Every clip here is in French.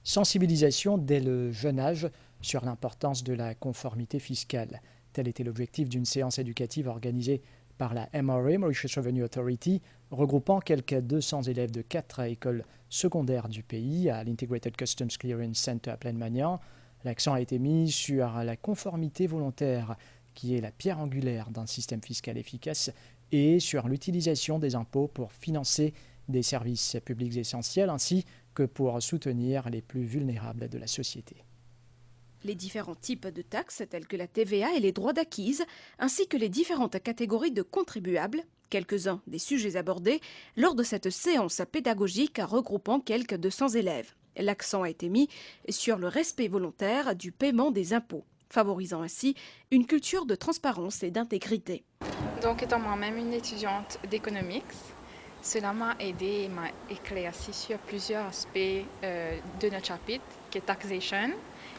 Sensibilisation dès le jeune âge sur l'importance de la conformité fiscale. Tel était l'objectif d'une séance éducative organisée par la MRA, Mauritius Revenue Authority, regroupant quelques 200 élèves de 4 écoles secondaires du pays à l'Integrated Customs Clearance Center à Plaine-Magnant. L'accent a été mis sur la conformité volontaire, qui est la pierre angulaire d'un système fiscal efficace, et sur l'utilisation des impôts pour financer des services publics essentiels, ainsi que pour soutenir les plus vulnérables de la société. Les différents types de taxes telles que la TVA et les droits d'acquise, ainsi que les différentes catégories de contribuables, quelques-uns des sujets abordés lors de cette séance pédagogique regroupant quelques 200 élèves. L'accent a été mis sur le respect volontaire du paiement des impôts, favorisant ainsi une culture de transparence et d'intégrité. Donc, étant moi-même une étudiante d'économics, cela m'a aidé et m'a éclairci sur plusieurs aspects de notre chapitre, qui est taxation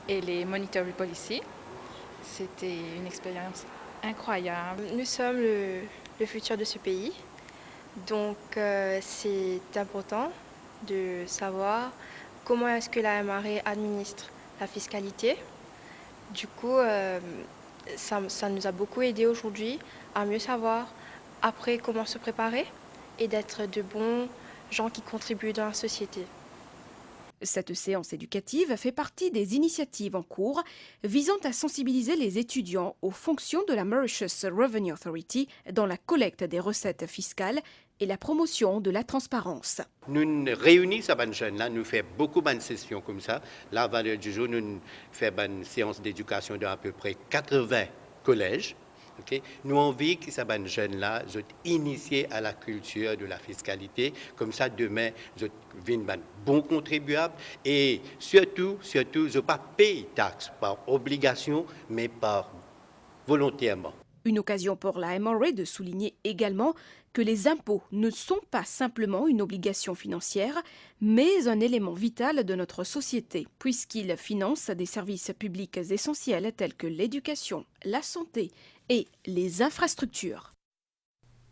et les monetary policy. C'était une expérience incroyable. Nous sommes le futur de ce pays, donc c'est important de savoir comment est-ce que la MRA administre la fiscalité. Du coup, ça nous a beaucoup aidé aujourd'hui à mieux savoir après comment se préparer et d'être de bons gens qui contribuent dans la société. Cette séance éducative fait partie des initiatives en cours visant à sensibiliser les étudiants aux fonctions de la Mauritius Revenue Authority dans la collecte des recettes fiscales et la promotion de la transparence. Nous réunissons ces jeunes-là, nous faisons beaucoup de sessions comme ça. La valeur du jour, nous faisons une séance d'éducation d'à peu près 80 collèges. Okay? Nous avons envie que ces jeunes-là soient initiés à la culture de la fiscalité. Comme ça, demain, ils deviennent bons contribuables. Et surtout, ils ne pas payer taxes par obligation, mais par volontairement. Une occasion pour la MRA de souligner également que les impôts ne sont pas simplement une obligation financière, mais un élément vital de notre société, puisqu'ils financent des services publics essentiels tels que l'éducation, la santé et les infrastructures.